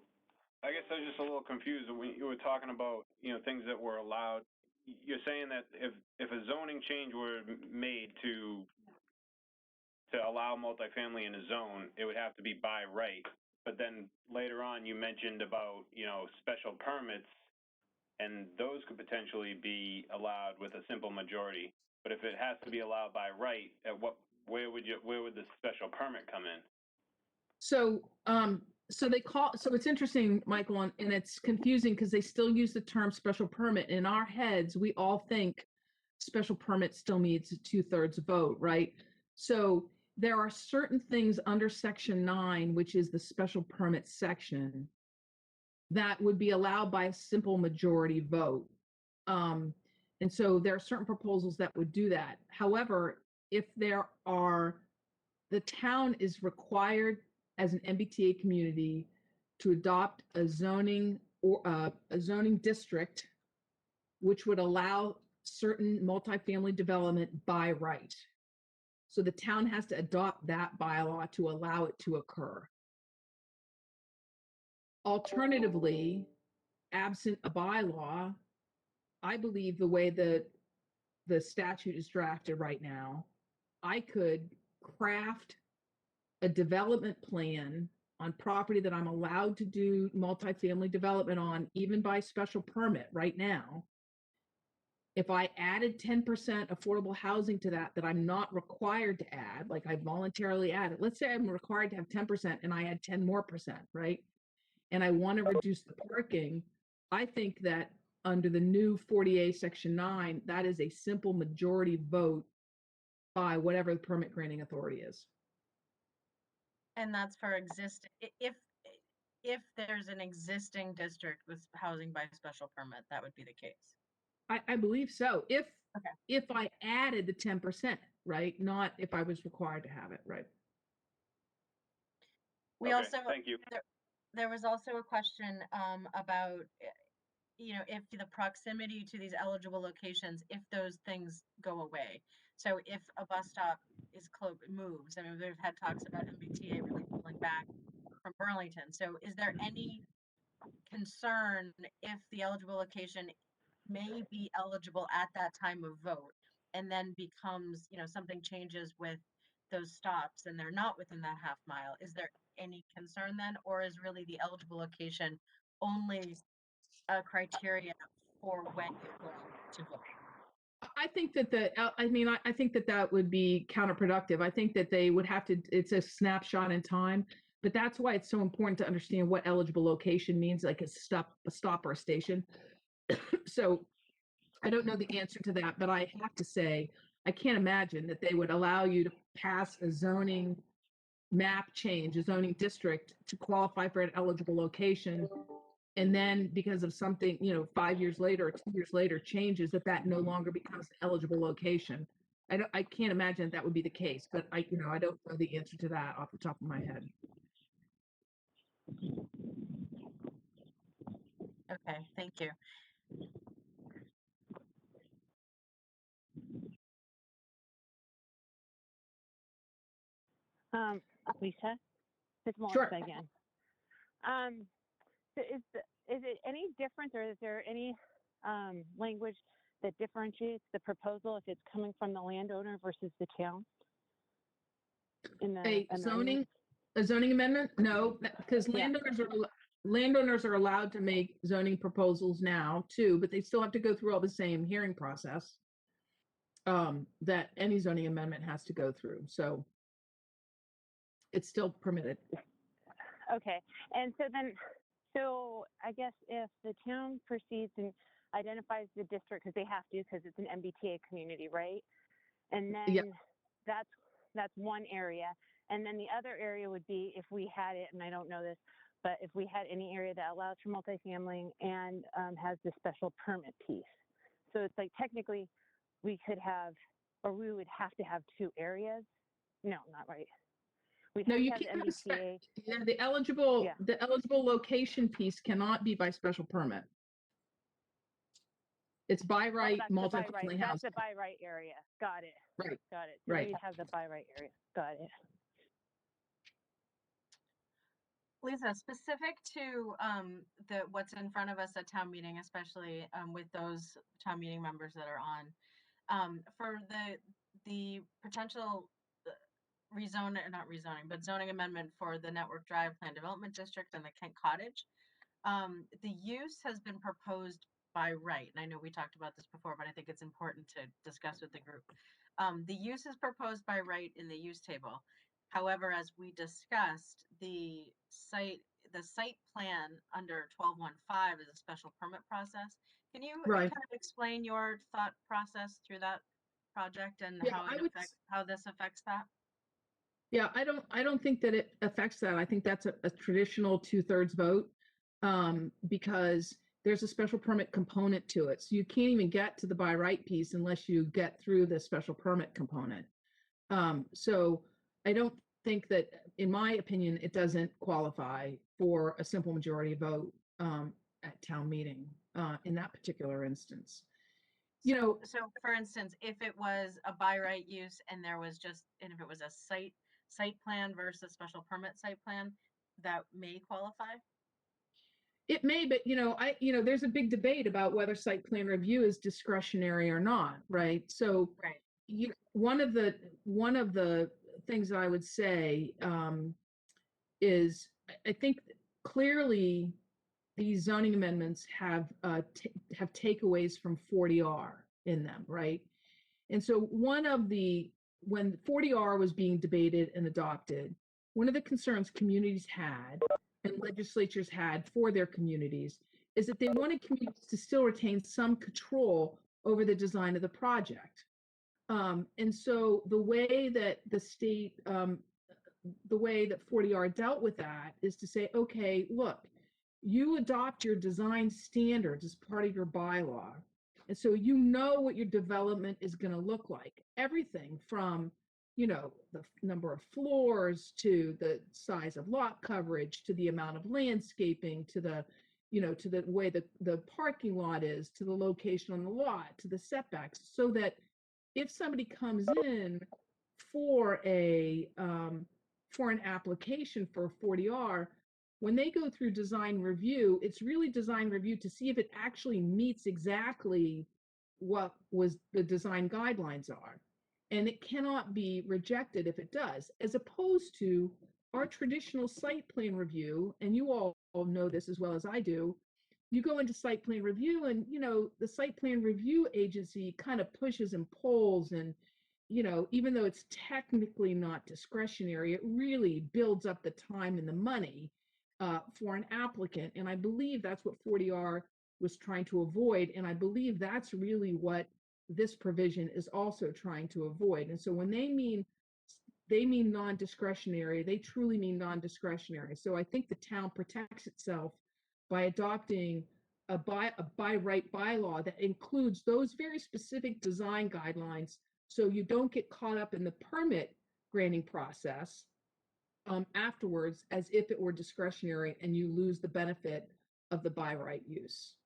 I guess I was just a little confused when you were talking about, things that were allowed. You're saying that if a zoning change were made to allow multifamily in a zone, it would have to be by right. But then later on, you mentioned about, special permits, and those could potentially be allowed with a simple majority. But if it has to be allowed by right, where would the special permit come in? So so it's interesting, Michael, and it's confusing because they still use the term special permit. In our heads, we all think special permit still needs a 2/3 vote, right? So there are certain things under section 9, which is the special permit section, that would be allowed by a simple majority vote. And so there are certain proposals that would do that. However, if there are the town is required as an MBTA community to adopt a zoning or a zoning district which would allow certain multifamily development by right. So the town has to adopt that bylaw to allow it to occur. Alternatively, absent a bylaw, I believe the way that the statute is drafted right now, I could craft a development plan on property that I'm allowed to do multifamily development on, even by special permit right now. If I added 10% affordable housing to that, that I'm not required to add, like I voluntarily added, let's say I'm required to have 10% and I add 10 more percent, right? And I want to reduce the parking, I think that under the new 40A Section 9, that is a simple majority vote by whatever the permit granting authority is. And that's for existing, if there's an existing district with housing by special permit, that would be the case. I believe so. Okay. If I added the 10%, right? Not if I was required to have it, right? We Okay, also, thank you. there was also a question about, if the proximity to these eligible locations, if those things go away. So if a bus stop is moves, I mean, we've had talks about MBTA really pulling back from Burlington. So is there any concern if the eligible location may be eligible at that time of vote and then becomes, something changes with those stops and they're not within that half mile? Is there any concern then, or is really the eligible location only a criteria for when you're going to vote? I think that I think that that would be counterproductive. I think that they would have to, it's a snapshot in time, but that's why it's so important to understand what eligible location means, like a stop or a station. So I don't know the answer to that, but I have to say, I can't imagine that they would allow you to pass a zoning map change, a zoning district to qualify for an eligible location. And then because of something, 5 years later or 2 years later changes that no longer becomes an eligible location. I can't imagine that would be the case, but I don't know the answer to that off the top of my head. Okay, thank you. Lisa, it's Melissa Sure. again. So is it any different, or is there any language that differentiates the proposal if it's coming from the landowner versus the town? In the A amendment? zoning amendment? No, because Yeah. landowners are allowed to make zoning proposals now too, but they still have to go through all the same hearing process that any zoning amendment has to go through. So it's still permitted. Okay, and so I guess if the town proceeds and identifies the district, because they have to, because it's an MBTA community, right? And then Yep. that's one area. And then the other area would be if we had it, and I don't know this, but if we had any area that allows for multifamily and has the special permit piece. So it's like technically we could have, or we would have to have two areas. No, not right. We'd No, have you to have can't the have MBTA. yeah, the eligible location piece cannot be by special permit. It's by right That's the by right. multifamily That's the housing. by right area. Got it. Right. Got it. So Right. we have the by right area. Got it. Lisa, specific to what's in front of us at town meeting, especially with those town meeting members that are on, for the potential not rezoning, but zoning amendment for the Network Drive Plan Development District and the Kent Cottage. The use has been proposed by right, and I know we talked about this before, but I think it's important to discuss with the group. The use is proposed by right in the use table. However, as we discussed, the site plan under 1215 is a special permit process. Can you Right. kind of explain your thought process through that project and Yeah, how this affects that? Yeah, I don't think that it affects that. I think that's a traditional 2/3 vote because there's a special permit component to it. So you can't even get to the by right piece unless you get through the special permit component. So I don't think that, in my opinion, it doesn't qualify for a simple majority vote at town meeting in that particular instance. You know, So for instance, if it was a by right use and there was just, and if it was a site plan versus special permit site plan, that may qualify? it may, but there's a big debate about whether site plan review is discretionary or not, right? So Right. one of the things I would say is I think clearly these zoning amendments have takeaways from 40R in them, right? And so when 40R was being debated and adopted, one of the concerns communities had and legislatures had for their communities is that they wanted communities to still retain some control over the design of the project. And so the way that the way that 40R dealt with that is to say, okay, look, you adopt your design standards as part of your bylaw. And so you know what your development is going to look like. Everything from, the number of floors to the size of lot coverage, to the amount of landscaping, to the way the parking lot is, to the location on the lot, to the setbacks, so that if somebody comes in for an application for 40R, when they go through design review, it's really design review to see if it actually meets exactly what was the design guidelines are. And it cannot be rejected if it does, as opposed to our traditional site plan review. And you all know this as well as I do. You go into site plan review and, the site plan review agency kind of pushes and pulls, and even though it's technically not discretionary, it really builds up the time and the money for an applicant. And I believe that's what 40R was trying to avoid. And I believe that's really what this provision is also trying to avoid. And so when they mean non-discretionary, they truly mean non-discretionary. So I think the town protects itself by adopting a by right bylaw that includes those very specific design guidelines, so you don't get caught up in the permit granting process afterwards as if it were discretionary and you lose the benefit of the by right use.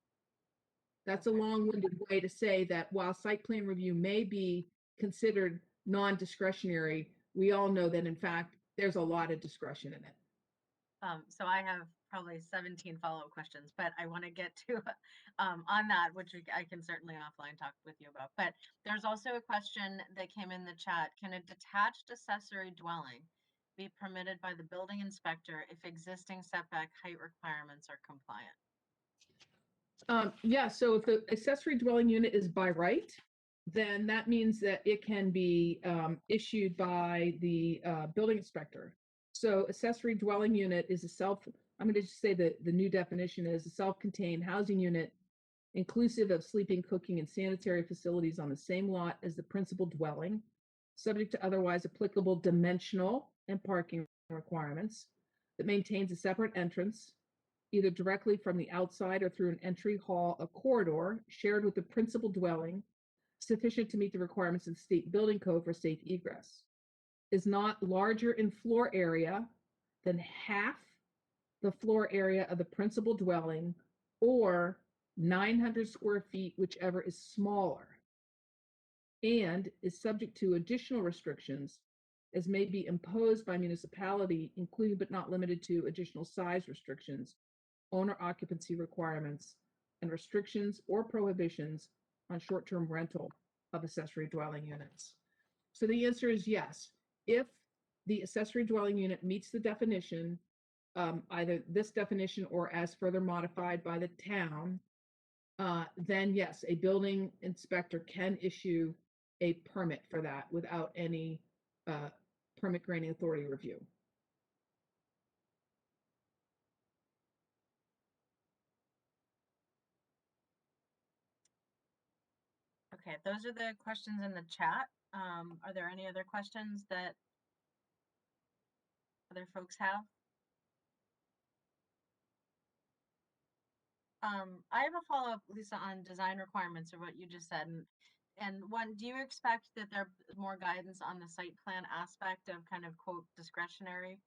That's a long-winded way to say that while site plan review may be considered non-discretionary, we all know that in fact there's a lot of discretion in it. So I have probably 17 follow-up questions, but I want to get to on that, which I can certainly offline talk with you about. But there's also a question that came in the chat. Can a detached accessory dwelling be permitted by the building inspector if existing setback height requirements are compliant? Yeah, so if the accessory dwelling unit is by right, then that means that it can be issued by the building inspector. So accessory dwelling unit is I'm going to just say that the new definition is a self-contained housing unit inclusive of sleeping, cooking, and sanitary facilities on the same lot as the principal dwelling, subject to otherwise applicable dimensional and parking requirements, that maintains a separate entrance, either directly from the outside or through an entry hall, a corridor shared with the principal dwelling, sufficient to meet the requirements of the state building code for safe egress, is not larger in floor area than half the floor area of the principal dwelling, or 900 square feet, whichever is smaller, and is subject to additional restrictions as may be imposed by municipality, including but not limited to additional size restrictions, owner occupancy requirements, and restrictions or prohibitions on short-term rental of accessory dwelling units. So the answer is yes. If the accessory dwelling unit meets the definition, either this definition or as further modified by the town, then yes, a building inspector can issue a permit for that without any permit granting authority review. Okay, those are the questions in the chat. Are there any other questions that other folks have? I have a follow-up, Lisa, on design requirements or what you just said. And And one, do you expect that there's more guidance on the site plan aspect of kind of quote discretionary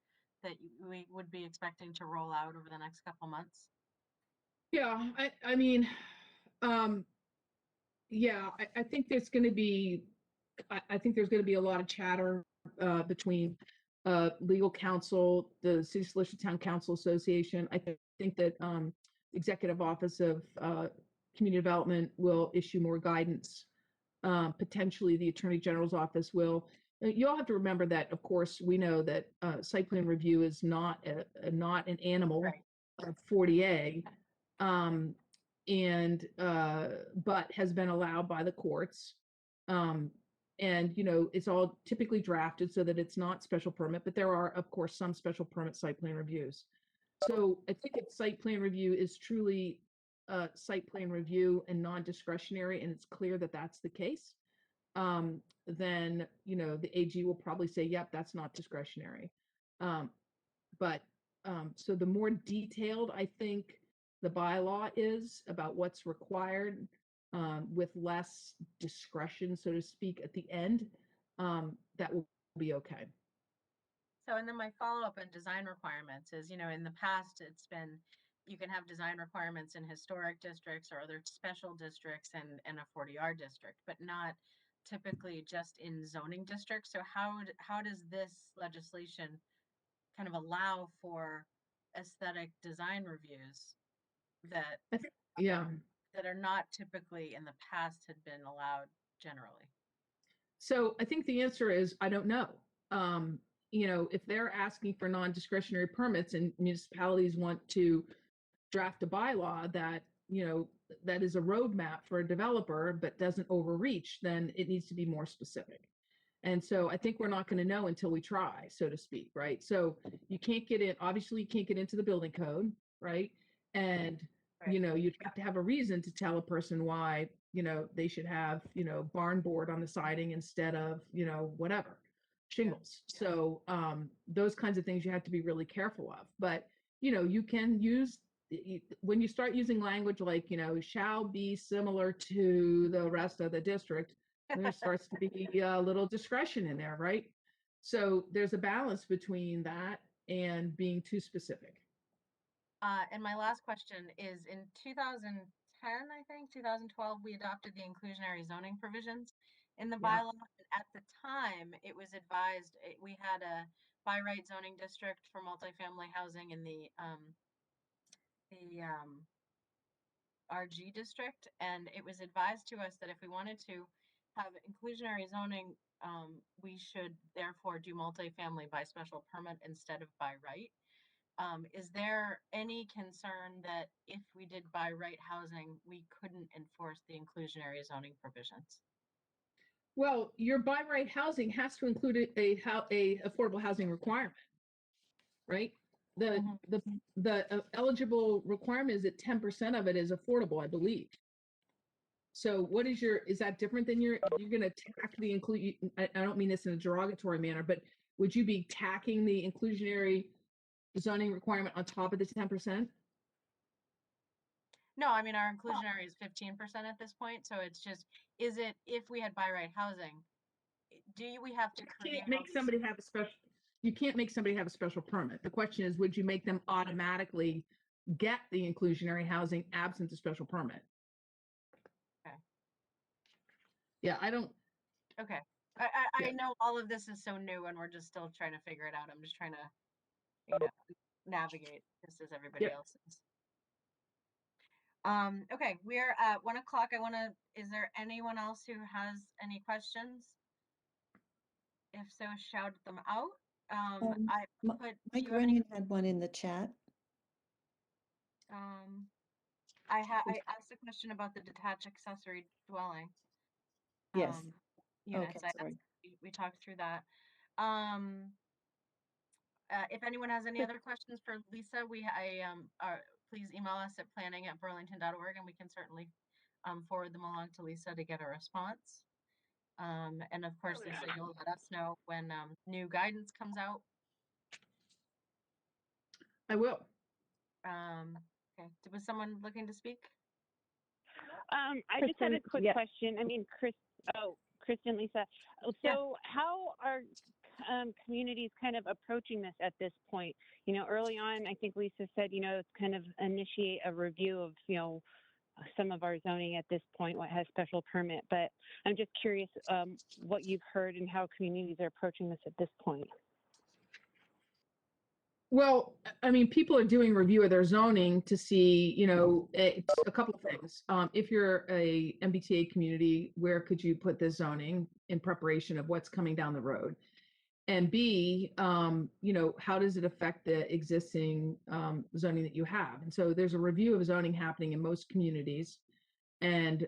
that we would be expecting to roll out over the next couple months? Yeah, I mean, yeah, I think there's going to be, I think there's going to be a lot of chatter between legal counsel, the City Solicitor Town Council Association. I think that Executive Office of Community Development will issue more guidance. Potentially, the Attorney General's office will. You all have to remember that, of course, we know that site plan review is not not an animal Right. 40A. And but has been allowed by the courts. And it's all typically drafted so that it's not special permit, but there are, of course, some special permit site plan reviews. So I think if site plan review is truly site plan review and non-discretionary, and it's clear that that's the case, then the AG will probably say, yep, that's not discretionary. But so the more detailed I think the bylaw is about what's required, with less discretion, so to speak, at the end, that will be okay. So, and then my follow-up on design requirements is, in the past, it's been, you can have design requirements in historic districts or other special districts and a 40R district, but not typically just in zoning districts. So how does this legislation kind of allow for aesthetic design reviews that I think, yeah. that are not typically in the past had been allowed generally? So I think the answer is, I don't know. If they're asking for non-discretionary permits and municipalities want to draft a bylaw that, that is a roadmap for a developer but doesn't overreach, then it needs to be more specific. And so I think we're not going to know until we try, so to speak, right? So you can't get in, obviously you can't get into the building code, right? And Right. you'd have to have a reason to tell a person why, they should have, barn board on the siding instead of, whatever, shingles. So those kinds of things you have to be really careful of. But, you can use, when you start using language like, shall be similar to the rest of the district, there starts to be a little discretion in there, right? So there's a balance between that and being too specific. And my last question is, in 2010, I think, 2012, we adopted the inclusionary zoning provisions in the Yeah. bylaw. And at the time, it was advised, we had a by right zoning district for multifamily housing in the RG district. And it was advised to us that if we wanted to have inclusionary zoning, we should therefore do multifamily by special permit instead of by right. Is there any concern that if we did by right housing, we couldn't enforce the inclusionary zoning provisions? Well, your by right housing has to include a affordable housing requirement, right? The eligible requirement is that 10% of it is affordable, I believe. So what is is that different than you're going to tack the I don't mean this in a derogatory manner, but would you be tacking the inclusionary zoning requirement on top of the 10%? No, I mean, our inclusionary is 15% at this point. So it's just, is it, if we had by right housing, we have to create? You can't make somebody have a special permit. The question is, would you make them automatically get the inclusionary housing absent the special permit? Okay. Yeah, I don't. Okay. I know all of this is so new and we're just still trying to figure it out. I'm just trying to, navigate just as everybody else is. Okay, we're at 1 o'clock. Is there anyone else who has any questions? If so, shout them out. Mike Rennion had one in the chat. I asked a question about the detached accessory dwelling. Yes. Units. Okay, sorry. We talked through that. If anyone has any other questions for Lisa, please email us at planning@burlington.org and we can certainly forward them along to Lisa to get a response. And of course, Lisa, you'll let us know when new guidance comes out. I will. Okay. Was someone looking to speak? I just had a quick question. I mean, Oh, Kristen, Lisa. Oh, Yeah. so how are communities kind of approaching this at this point? You know, early on, I think Lisa said, you know, it's kind of initiate a review of, you know, some of our zoning at this point, what has special permit. But I'm just curious what you've heard and how communities are approaching this at this point. Well, I mean, people are doing review of their zoning to see, you know, it's a couple of things. If you're a MBTA community, where could you put this zoning in preparation of what's coming down the road? And B, you know, how does it affect the existing zoning that you have? And so there's a review of zoning happening in most communities, and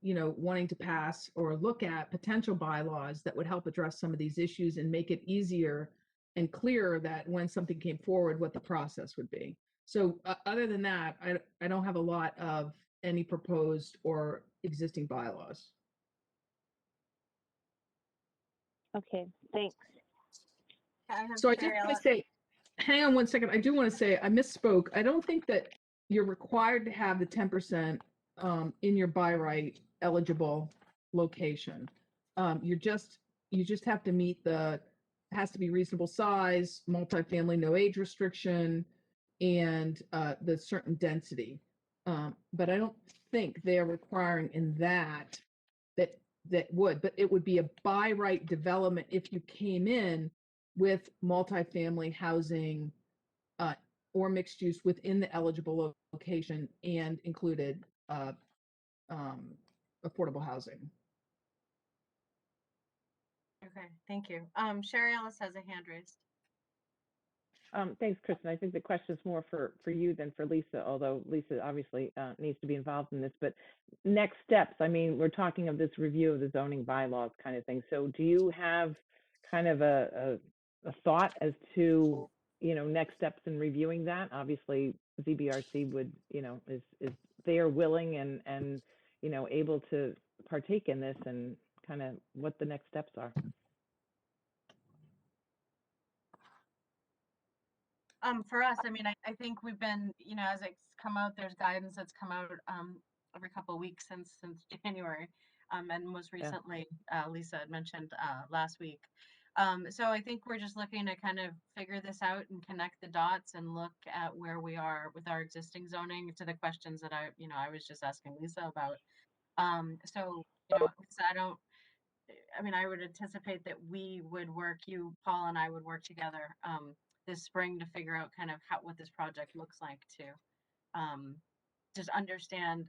you know, wanting to pass or look at potential bylaws that would help address some of these issues and make it easier and clearer that when something came forward, what the process would be. So other than that, I don't have a lot of any proposed or existing bylaws. Okay, thanks. I have So I just Sherry. want to say, hang on one second. I do want to say I misspoke. I don't think that you're required to have the 10% in your by right eligible location. You just have to meet the, it has to be reasonable size, multifamily, no age restriction, and the certain density. But I don't think they're requiring in that would, but it would be a by right development if you came in with multifamily housing or mixed use within the eligible location and included affordable housing. Okay, thank you. Sherry Ellis has a hand raised. Thanks, Kristen. I think the question is more for you than for Lisa, although Lisa obviously needs to be involved in this. But next steps, I mean, we're talking of this review of the zoning bylaws kind of thing. So do you have kind of a thought as to, you know, next steps in reviewing that? Obviously, ZBRC would, you know, is there willing and, you know, able to partake in this, and kind of what the next steps are. For us, I mean, I think we've been, you know, as it's come out, there's guidance that's come out every couple of weeks since January, and most recently, Lisa had mentioned last week. So I think we're just looking to kind of figure this out and connect the dots and look at where we are with our existing zoning to the questions that I was just asking Lisa about. So, you know, Lisa, I mean, I would anticipate that we would work, you, Paul, and I would work together this spring to figure out kind of what this project looks like to just understand,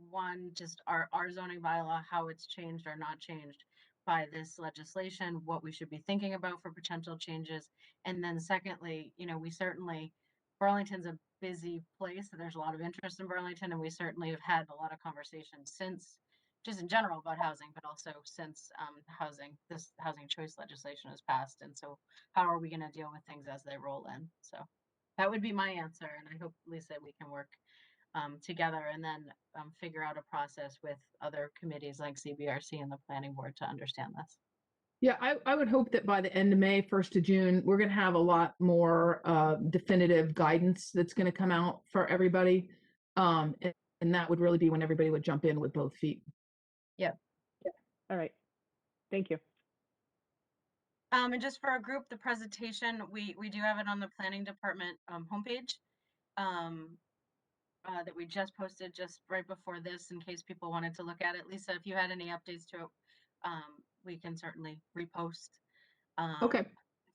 one, just our zoning bylaw, how it's changed or not changed by this legislation, what we should be thinking about for potential changes. And then secondly, you know, we certainly, Burlington's a busy place, and there's a lot of interest in Burlington, and we certainly have had a lot of conversations since, just in general about housing, but also since this housing choice legislation was passed. And so how are we going to deal with things as they roll in? So that would be my answer. And I hope, Lisa, we can work together and then figure out a process with other committees like CBRC and the planning board to understand this. Yeah, I would hope that by the end of May, 1st of June, we're going to have a lot more definitive guidance that's going to come out for everybody. And that would really be when everybody would jump in with both feet. Yeah. All right. Thank you. And just for our group, the presentation, we do have it on the planning department homepage that we just posted just right before this in case people wanted to look at it. Lisa, if you had any updates to it, we can certainly repost. Okay. If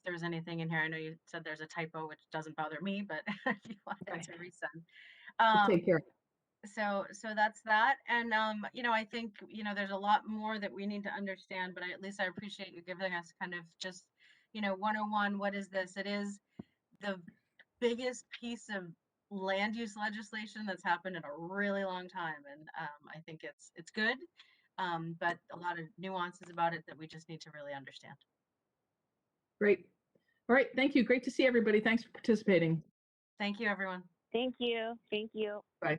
there's anything in here, I know you said there's a typo, which doesn't bother me, but if you wanted to resend. Take care. So that's that. And you know, I think, you know, there's a lot more that we need to understand, but at least I appreciate you giving us kind of just, you know, 101, what is this? It is the biggest piece of land use legislation that's happened in a really long time. And I think it's good, but a lot of nuances about it that we just need to really understand. Great. All right. Thank you. Great to see everybody. Thanks for participating. Thank you, everyone. Thank you. Thank you. Bye.